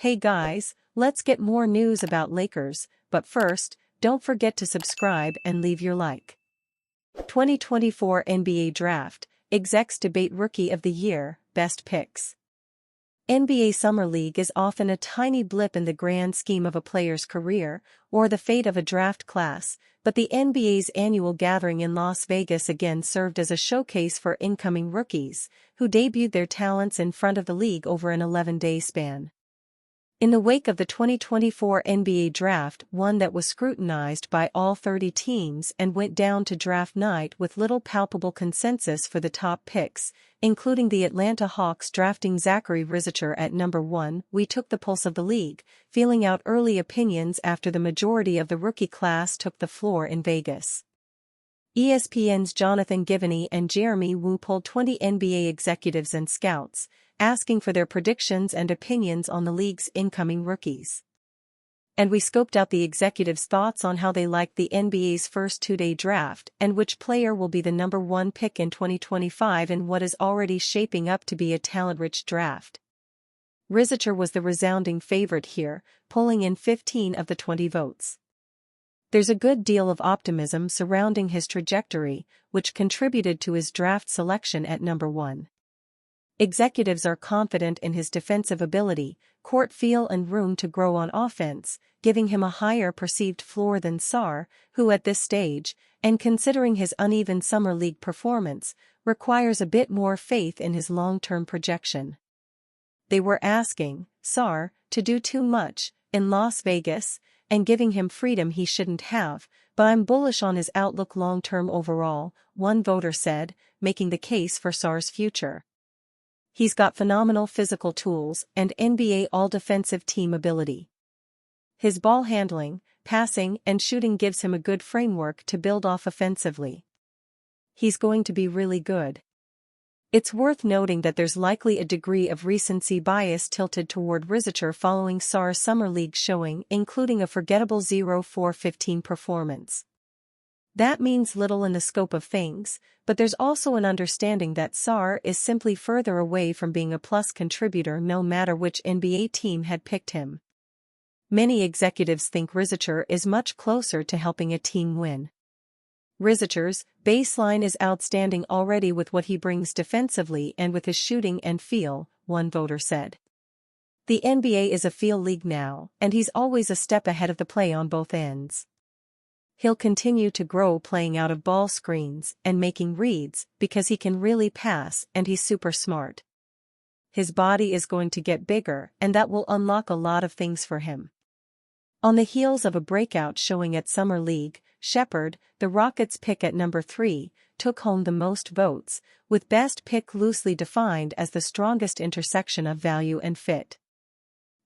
Hey guys, let's get more news about Lakers, but first, don't forget to subscribe and leave your like. 2024 NBA Draft, execs debate Rookie of the Year, best picks. NBA Summer League is often a tiny blip in the grand scheme of a player's career, or the fate of a draft class, but the NBA's annual gathering in Las Vegas again served as a showcase for incoming rookies, who debuted their talents in front of the league over an 11-day span. In the wake of the 2024 NBA Draft, one that was scrutinized by all 30 teams and went down to draft night with little palpable consensus for the top picks, including the Atlanta Hawks drafting Zachary Rizicher at number 1, we took the pulse of the league, feeling out early opinions after the majority of the rookie class took the floor in Vegas. ESPN's Jonathan Givony and Jerami polled 20 NBA executives and scouts, asking for their predictions and opinions on the league's incoming rookies. And we scoped out the executives' thoughts on how they liked the NBA's first two-day draft and which player will be the number 1 pick in 2025 in what is already shaping up to be a talent-rich draft. Rizicher was the resounding favorite here, pulling in 15 of the 20 votes. There's a good deal of optimism surrounding his trajectory, which contributed to his draft selection at number 1. Executives are confident in his defensive ability, court feel and room to grow on offense, giving him a higher perceived floor than Sarr, who at this stage, and considering his uneven summer league performance, requires a bit more faith in his long-term projection. They were asking Sarr to do too much in Las Vegas and giving him freedom he shouldn't have, but I'm bullish on his outlook long-term overall, one voter said, making the case for Sarr's future. He's got phenomenal physical tools and NBA all-defensive team ability. His ball handling, passing, and shooting gives him a good framework to build off offensively. He's going to be really good. It's worth noting that there's likely a degree of recency bias tilted toward Rizicher following Sarr's summer league showing, including a forgettable 0-4-15 performance. That means little in the scope of things, but there's also an understanding that Sarr is simply further away from being a plus contributor no matter which NBA team had picked him. Many executives think Rizicher is much closer to helping a team win. Rizicher's baseline is outstanding already with what he brings defensively and with his shooting and feel, one voter said. The NBA is a feel league now, and he's always a step ahead of the play on both ends. He'll continue to grow playing out of ball screens and making reads because he can really pass and he's super smart. His body is going to get bigger and that will unlock a lot of things for him. On the heels of a breakout showing at Summer League, Shepherd, the Rockets' pick at number 3, took home the most votes, with best pick loosely defined as the strongest intersection of value and fit.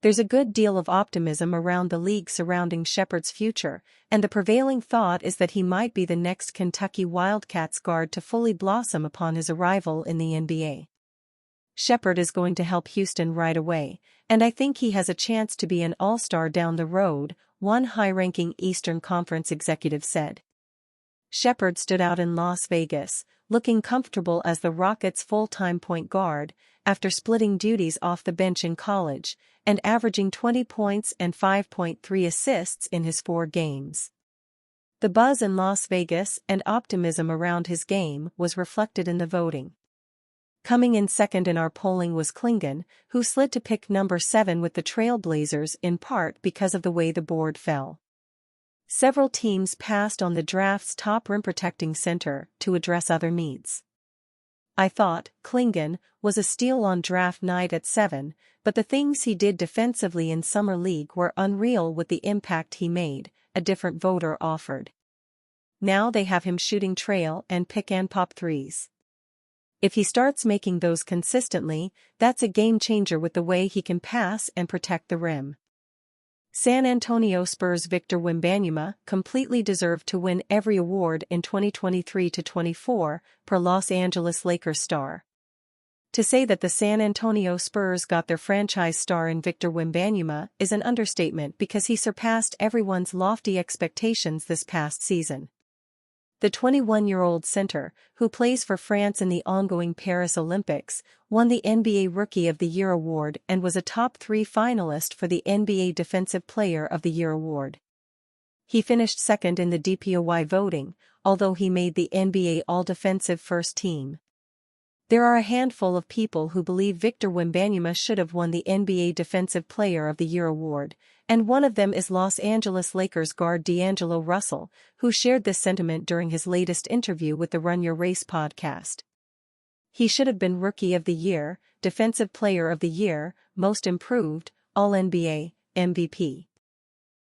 There's a good deal of optimism around the league surrounding Shepherd's future, and the prevailing thought is that he might be the next Kentucky Wildcats guard to fully blossom upon his arrival in the NBA. Shepherd is going to help Houston right away, and I think he has a chance to be an all-star down the road, one high-ranking Eastern Conference executive said. Shepherd stood out in Las Vegas, looking comfortable as the Rockets' full-time point guard, after splitting duties off the bench in college, and averaging 20 points and 5.3 assists in his 4 games. The buzz in Las Vegas and optimism around his game was reflected in the voting. Coming in second in our polling was Klingon, who slid to pick number 7 with the Trailblazers in part because of the way the board fell. Several teams passed on the draft's top rim-protecting center to address other needs. I thought Klingon was a steal on draft night at 7, but the things he did defensively in Summer League were unreal with the impact he made, a different voter offered. Now they have him shooting trail and pick-and-pop threes. If he starts making those consistently, that's a game-changer with the way he can pass and protect the rim. San Antonio Spurs' Victor Wembanyama completely deserved to win every award in 2023-24, per Los Angeles Lakers star. To say that the San Antonio Spurs got their franchise star in Victor Wembanyama is an understatement because he surpassed everyone's lofty expectations this past season. The 21-year-old center, who plays for France in the ongoing Paris Olympics, won the NBA Rookie of the Year award and was a top 3 finalist for the NBA Defensive Player of the Year award. He finished second in the DPOY voting, although he made the NBA All-Defensive First Team. There are a handful of people who believe Victor Wembanyama should have won the NBA Defensive Player of the Year award, and one of them is Los Angeles Lakers guard D'Angelo Russell, who shared this sentiment during his latest interview with the Run Your Race podcast. He should have been Rookie of the Year, Defensive Player of the Year, Most Improved, All-NBA, MVP.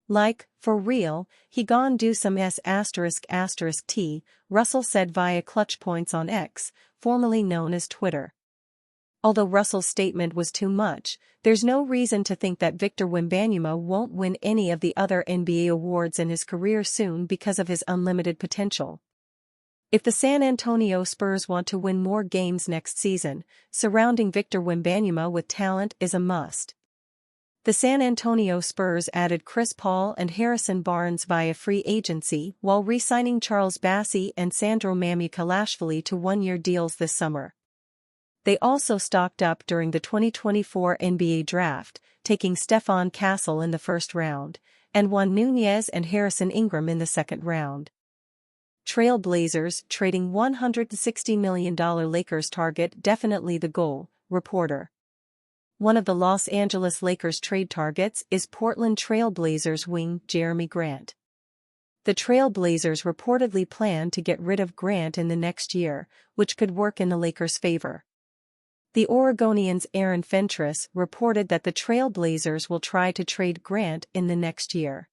Like, for real, he gon' do some ***T, Russell said via Clutch Points on X, formerly known as Twitter. Although Russell's statement was too much, there's no reason to think that Victor Wembanyama won't win any of the other NBA awards in his career soon because of his unlimited potential. If the San Antonio Spurs want to win more games next season, surrounding Victor Wembanyama with talent is a must. The San Antonio Spurs added Chris Paul and Harrison Barnes via free agency while re-signing Charles Bassey and Sandro Mamukelashvili to one-year deals this summer. They also stocked up during the 2024 NBA Draft, taking Stephon Castle in the first round, and Juan Nunez and Harrison Ingram in the second round. Trail Blazers trading $160 million Lakers target definitely the goal, reporter. One of the Los Angeles Lakers trade targets is Portland Trail Blazers wing Jerami Grant. The Trail Blazers reportedly plan to get rid of Grant in the next year, which could work in the Lakers' favor. The Oregonian's Aaron Fentress reported that the Trail Blazers will try to trade Grant in the next year.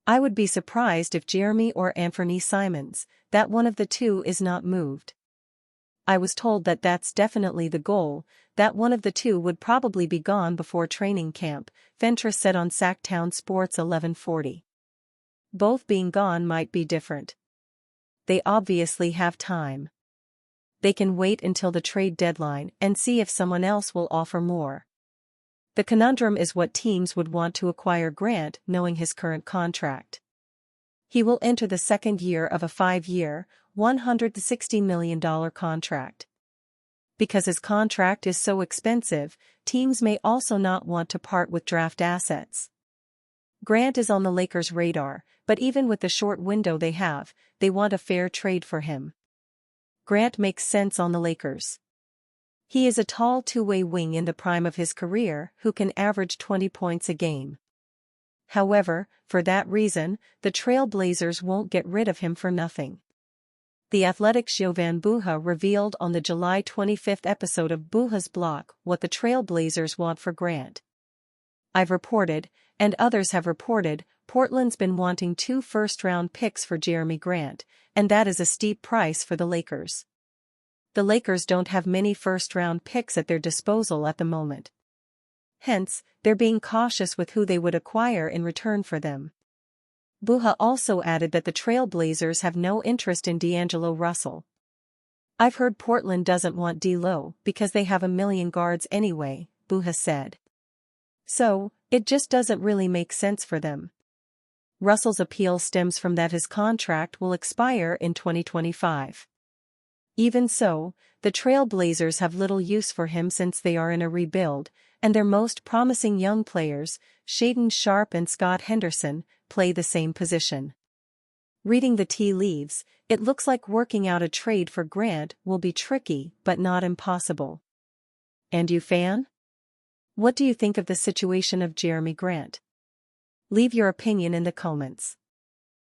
I would be surprised if Jerami or Anthony Simons, that one of the two is not moved. I was told that that's definitely the goal, that one of the two would probably be gone before training camp, Fentress said on Sacktown Sports 1140. Both being gone might be different. They obviously have time. They can wait until the trade deadline and see if someone else will offer more. The conundrum is what teams would want to acquire Grant knowing his current contract. He will enter the second year of a 5-year, $160 million contract. Because his contract is so expensive, teams may also not want to part with draft assets. Grant is on the Lakers' radar, but even with the short window they have, they want a fair trade for him. Grant makes sense on the Lakers. He is a tall two-way wing in the prime of his career who can average 20 points a game. However, for that reason, the Trail Blazers won't get rid of him for nothing. The Athletic's Jovan Buha revealed on the July 25 episode of Buha's Block what the Trail Blazers want for Grant. I've reported, and others have reported, Portland's been wanting 2 first-round picks for Jerami Grant, and that is a steep price for the Lakers. The Lakers don't have many first-round picks at their disposal at the moment. Hence, they're being cautious with who they would acquire in return for them. Buha also added that the Trail Blazers have no interest in D'Angelo Russell. I've heard Portland doesn't want D'Lo because they have a million guards anyway, Buha said. So, it just doesn't really make sense for them. Russell's appeal stems from that his contract will expire in 2025. Even so, the Trail Blazers have little use for him since they are in a rebuild, and their most promising young players, Shaedon Sharpe and Scott Henderson, play the same position. Reading the tea leaves, it looks like working out a trade for Grant will be tricky but not impossible. And you fan? What do you think of the situation of Jerami Grant? Leave your opinion in the comments.